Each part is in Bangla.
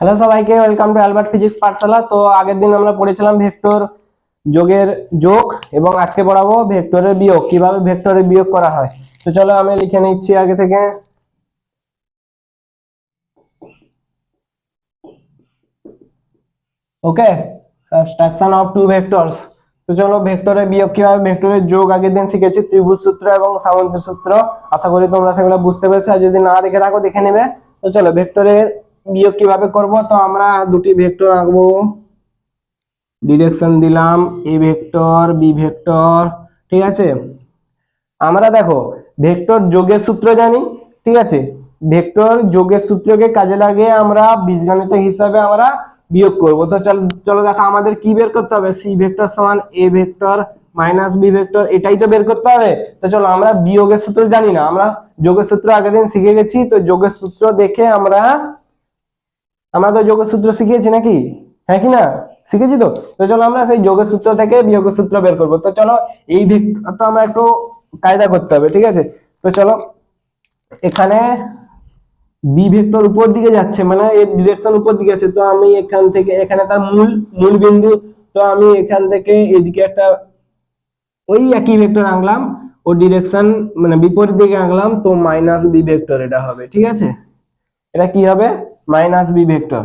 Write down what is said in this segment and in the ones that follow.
হ্যালো সবাইকে, ওয়েলকাম টু অ্যালবার্ট ফিজিক্স পাঠশালা। তো আগের দিন আমরা পড়েছিলাম ভেক্টর যোগের যোগ, এবং আজকে পড়াবো ভেক্টরের বিয়োগ, কিভাবে ভেক্টরের বিয়োগ করা হয়। তো চলো আমি লিখে নিচ্ছি আগে থেকে। ওকে, সাবট্রাকশন অফ টু ভেক্টরস। তো চলো ভেক্টরের বিয়োগ কিভাবে, ভেক্টরের যোগ আগের দিন শিখেছি, ত্রিভুজ সূত্র এবং সামঞ্জস্য সূত্র। আশা করি তোমরা সেগুলো বুঝতে পেরেছো, আর যদি না দেখে থাকো দেখে নেবে। তো চলো ভেক্টরের বিয়োগ কিভাবে করব। তো আমরা দুটি ভেক্টর আঁকবো, ডিরেকশন দিলাম এ ভেক্টর বি ভেক্টর, ঠিক আছে। আমরা দেখো ভেক্টর যোগের সূত্র জানি, ঠিক আছে। ভেক্টর যোগের সূত্রকে কাজে লাগিয়ে আমরা বীজগণিত হিসাবে আমরা বিয়োগ করব। তো চলো চলো দেখো আমাদের কি বের করতে হবে, সি ভেক্টর সমান A vector minus B vector, এটাই তো বের করতে হবে। তো চলো আমরা বিয়োগের সূত্র জানি না, আমরা যোগের সূত্র আগের দিন শিখে গেছি। তো যোগের সূত্র দেখে আমরা আমরা তো যোগের সূত্র শিখিয়েছি নাকি, হ্যাঁ কি না, শিখেছি তো। তো চলো আমরা সেই যোগের সূত্র থেকে বিয়োগের সূত্র বের করবো। তো চলো এই ভেক্টর তো আমরা একটু কায়দা করতে হবে, ঠিক আছে। তো চলো এখানে বি ভেক্টর উপর দিকে যাচ্ছে, মানে এর ডিরেকশন উপর দিকে আছে। তো আমি এখান থেকে, এখানে তার মূল মূল বিন্দু, তো আমি এখান থেকে এদিকে একটা ওই একই ভেক্টর আঁকলাম, ও ডিরেকশন মানে বিপরীত দিকে আঁকলাম। তো মাইনাস বি ভেক্টর এটা হবে, ঠিক আছে। এটা কি হবে, মাইনাস বি ভেক্টর।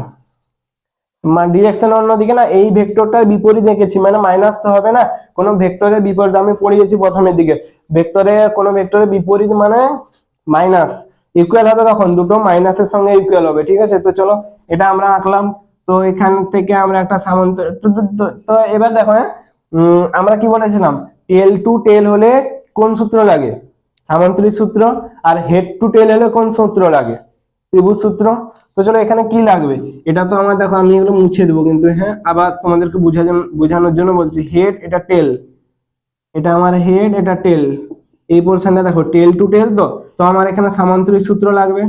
ডিরেকশন অন্যদিকে না, এই ভেক্টরটার বিপরীত এঁকেছি, মানে মাইনাস তো হবে না। কোনো ভেক্টরের বিপরীত আমি পড়িয়েছি প্রথমের দিকে, কোনো ভেক্টরের বিপরীত মানে মাইনাস। ইকুয়াল হবে তখন, দুটো মাইনাসের সঙ্গে ইকুয়াল হবে, ঠিক আছে। তো চলো এটা আমরা আঁকলাম। তো এখান থেকে আমরা একটা সামান্তর, তো এবার দেখো, হ্যাঁ, আমরা কি বলেছিলাম, টেল টু টেল হলে কোন সূত্র লাগে, সামান্তরিক সূত্র। আর হেড টু টেল হলে কোন সূত্র লাগে, ত্রিভুজ সূত্র। তো চলো এখানে কি লাগবে, এটা তো আমার দেখো আমি এগুলো মুছে দেবো কিন্তু, হ্যাঁ আবার তোমাদেরকে বোঝানোর জন্য বলছি। হেড এটা টেল, এটা আমার হেড, এটা টেল। এই পোর্শনটা দেখো টেল টু টেল। তো তো আমার এখানে সামান্তরিক সূত্র লাগবে।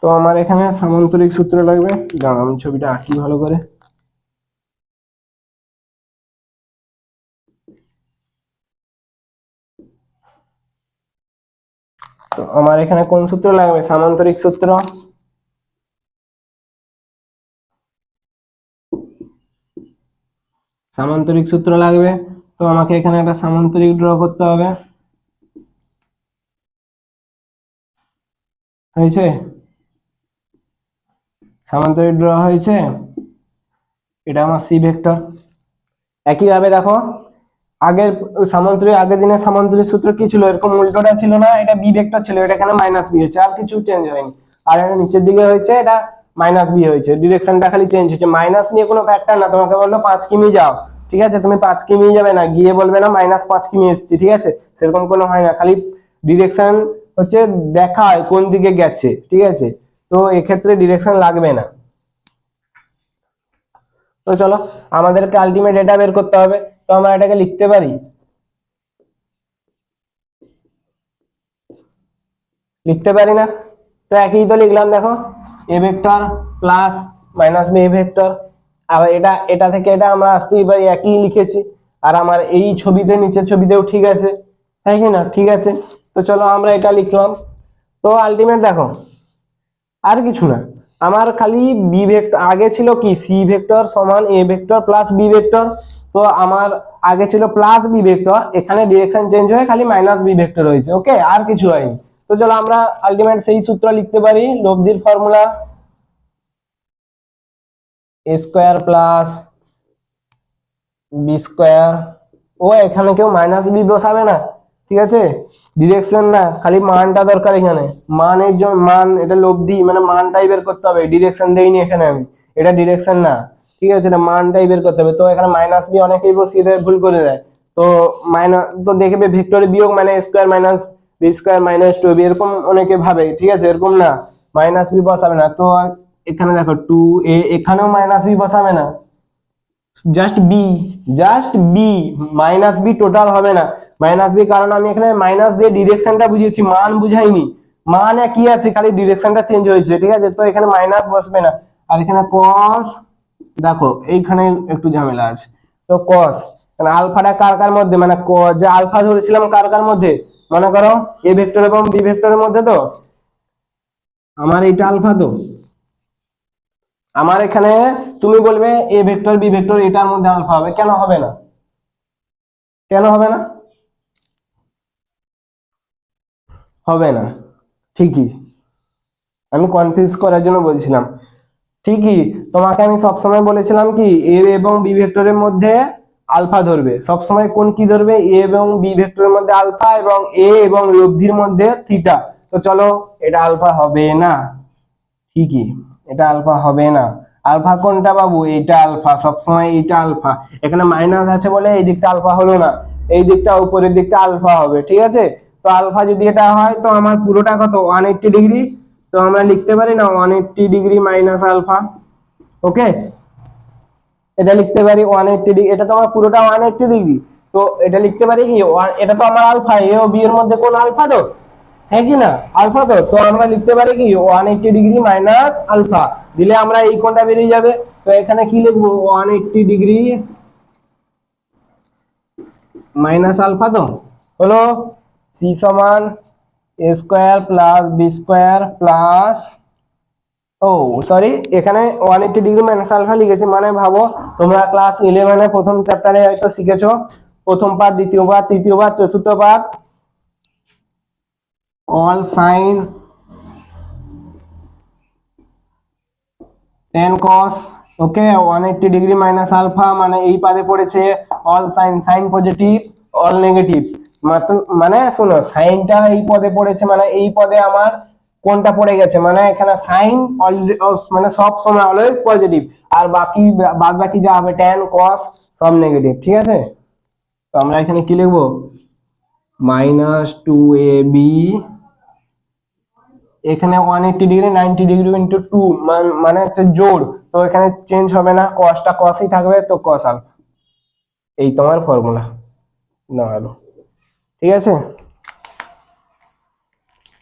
তো আমার এখানে সামান্তরিক সূত্র লাগবে, দাঁড়াও আমি ছবিটা আঁকি ভালো করে। তো আমার এখানে কোন সূত্র লাগবে, সামান্তরিক সূত্র। সামান্তরিক সূত্র লাগবে। তো আমাকে এখানে একটা সামান্তরিক ড্র করতে হবে, হয়েছে, সামান্তরিক ড্র হয়েছে। এটা আমার সি ভেক্টর। একইভাবে দেখো আগের দিনের সামান্তরিক সূত্র কি ছিল, এরকম উল্টোটা ছিল না, এটা বি ভেক্টর ছিল, এটা এখানে মাইনাস বি হয়েছে, আর কিছু চেঞ্জ হয়নি। আর এটা নিচের দিকে হয়েছে, এটা মাইনাস বি হয়েছে, ডিরেকশনটা খালি চেঞ্জ হয়েছে। মাইনাস নিয়ে কোনো ফ্যাক্টর না, তোমাকে বললো 5 কিমি যাও, ঠিক আছে, তুমি 5 কিমি যাবে না, গিয়ে বলবে না -5 কিমি এসেছি, ঠিক আছে। সেরকম কোনো হয় না, খালি ডিরেকশন হচ্ছে দেখায় কোন দিকে গেছে, ঠিক আছে। তো এক্ষেত্রে ডিরেকশন লাগবে না। তো চলো আমাদেরকে আলটিমেট এটা বের করতে হবে। তো আমরা এটাকে লিখতে পারি, লিখতে পারি না। তো একই তো লিখলাম, দেখো A vector plus minus B vector. আর এটা এটা থেকে এটা আমরা আসতেই পারি, একই লিখেছি। আর আমার এই ছবিতে, নিচের ছবিতেও ঠিক আছে, তাই কি না, ঠিক আছে। তো চলো আমরা এটা লিখলাম। তো আলটিমেট দেখো আর কিছু না, আমার খালি বি ভেক্টর আগে ছিল কি, সি ভেক্টর সমান A vector plus B vector. তো আমার আগে ছিল প্লাস বি ভেক্টর, এখানে ডিরেকশন চেঞ্জ হয়ে খালি মাইনাস বি ভেক্টর হয়েছে, ওকে, আর কিছু হয়নি। তো চলো আমরা আলটিমেট সেই সূত্র লিখতে পারি, লব্ধির ফর্মুলা এ স্কোয়ার প্লাস বি স্কোয়ার। ও এখানে কেউ মাইনাস বি বসাবে না, ঠিক আছে, ডিরেকশন না, খালি মানটা দরকার এখানে। মানের জন্য মান, এটা লব্ধি মানে মানটাই বের করতে হবে, ডিরেকশন দেইনি এখানে আমি, এটা ডিরেকশন না, ঠিক আছে, এটা মানটাই বের করতে হবে। তো এখানে মাইনাস বি অনেকেই বসিয়ে দেয়, ভুল করে দেয়। তো মাইনাস, তো দেখবে ভিক্টরি বিয়োগ মানে square minus B square minus 2b, এরকম অনেকে ভাবে, ঠিক আছে, এরকম না, মাইনাস বি বসাবে না। তো এখানে দেখো 2a, এখানেও মাইনাস বি বসাবে না, just B, just B, minus B total হবে না, মাইনাস বি, কারণ আমি এখানে মাইনাস দিয়ে ডিরেকশনটা বুঝিয়েছি, মান বুঝাইনি। মান কি আছে, খালি ডিরেকশনটা চেঞ্জ হয়েছে, ঠিক আছে। তো এখানে মাইনাস বসবে না। আর এখানে কস, দেখো এইখানে একটু ঝামেলা আছে। তো কস, মানে আলফাটা কার কার মধ্যে, মানে যে আলফা ধরেছিলাম কার কার মধ্যে, মনে করো এ ভেক্টর এবং বি ভেক্টরের মধ্যে। তো আমার এইটা আলফা তো, আমার এখানে তুমি বলবে এ ভেক্টর বি ভেক্টর এটার মধ্যে আলফা হবে, কেন হবে না? কেন হবে না? হবে না, ঠিকই, আমি কনফিউজ করার জন্য বলছিলাম। ঠিকই, তোমাকে আমি সবসময় বলেছিলাম কি এ এবং বি ভেক্টরের মধ্যে আলফা ধরবে, সবসময় কোন কি ধরবে, এ এবং বি ভেক্টরের মধ্যে আলফা এবং এ এবং লব্ধির মধ্যে থিটা। তো চলো, এটা আলফা হবে না, ঠিকই, এটা আলফা হবে না। আলফা কোনটা বাবু? এটা আলফা, সবসময় এইটা আলফা। এখানে মাইনাস আছে বলে এই দিকটা আলফা হলো না, এই দিকটা উপরের দিকটা আলফা হবে, ঠিক আছে। তো আলফা যদি এটা হয় তো আমার পুরোটা কত, 180 ডিগ্রি। তো আমরা লিখতে পারি না 180 ডিগ্রি মাইনাস আলফা। ওকে, এটা লিখতে পারি 180 ডিগ্রি, এটা তো আমার পুরোটা 180 ডিগ্রি। তো এটা লিখতে পারি কি, এটা তো আমার আলফা, এ ও বি এর মধ্যে কোন আলফা তো, হ্যাঁ কি না, আলফা তো। তো আমরা লিখতে পারি কি 180 ডিগ্রি মাইনাস আলফা, দিলে আমরা এই কোণটা বেরিয়ে যাবে। তো এখানে কি লিখবো, 180 ডিগ্রি মাইনাস আলফা তো হলো সি সমান A square plus B square plus, ও সরি, এখানে 180 ডিগ্রি মাইনাস আলফা লিখেছি, মানে ভাবো তোমরা ক্লাস 11 প্রথম চ্যাপ্টারে হয়তো শিখেছো প্রথম পার্ট, দ্বিতীয় পার্ট, তৃতীয় পার্ট, চতুর্থ part, all sine tan cos. Okay, 180 degree minus alpha মানে এই পাদে পড়েছে all sine, sine positive all negative. মানে শোনো, সাইনটা এই পদে পড়েছে মানে এই পদে আমার কোনটা পড়ে গেছে, মানে এখানে সাইন মানে সব সময় অলওয়েজ পজিটিভ, আর বাকি বাদ বাকি যা হবে ট্যান কস সব নেগেটিভ, ঠিক আছে। তো আমরা এখানে কি লিখবো, -2ab, এখানে 180 ডিগ্রি 90 ডিগ্রি ইন্টু 2 মানে হচ্ছে জোড়, তো এখানে চেঞ্জ হবে না, কসটা কসই থাকবে, তো কস আলফা, এই তোমার ফর্মুলা দাঁড়ালো, ঠিক আছে।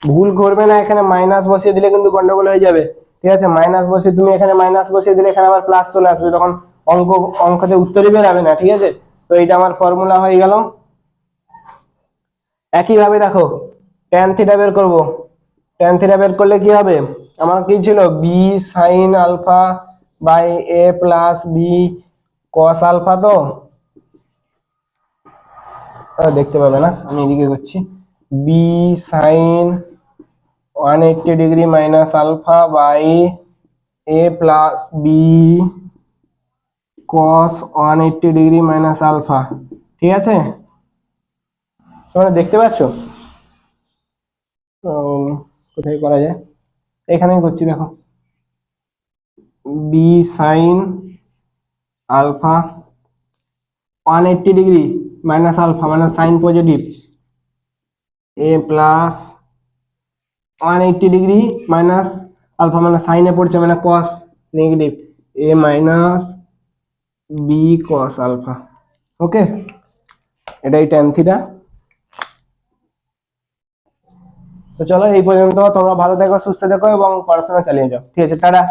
ভুল করবে না, এখানে মাইনাস বসিয়ে দিলে কিন্তু গন্ডগোল হয়ে যাবে, ঠিক আছে। মাইনাস বসিয়ে তুমি এখানে মাইনাস বসিয়ে দিলে এখানে আবার প্লাস চলে আসবে, তখন অঙ্কতে উত্তরই বেরাবে না, ঠিক আছে। তো এইটা আমার ফর্মুলা হয়ে গেল। একইভাবে দেখো ট্যান থিটা বের করবো, ট্যান থিটা বের করলে কি হবে, আমার কি ছিল, B sine alpha by A plus B cos alpha. তো দেখতে পাবে না, আমি এদিকে করছি, B sine 180 degree minus alpha by A plus B cos 180 degree minus alpha, ঠিক আছে। তোমরা দেখতে পাচ্ছ? কোথায় করা যায়, এখানেই করছি দেখো, B sine alpha 180 degree minus alpha মানে sine positive, A plus 180 degree minus alpha মানে সাইনে পড়ছে মানে cos negative, A minus B cos alpha. Okay, এটাই ট্যান থিটা। তো চলো এই পর্যন্ত, তোমরা ভালো থেকো, সুস্থ থেকো এবং পড়াশোনা চালিয়ে যাও, ঠিক আছে, টাটা।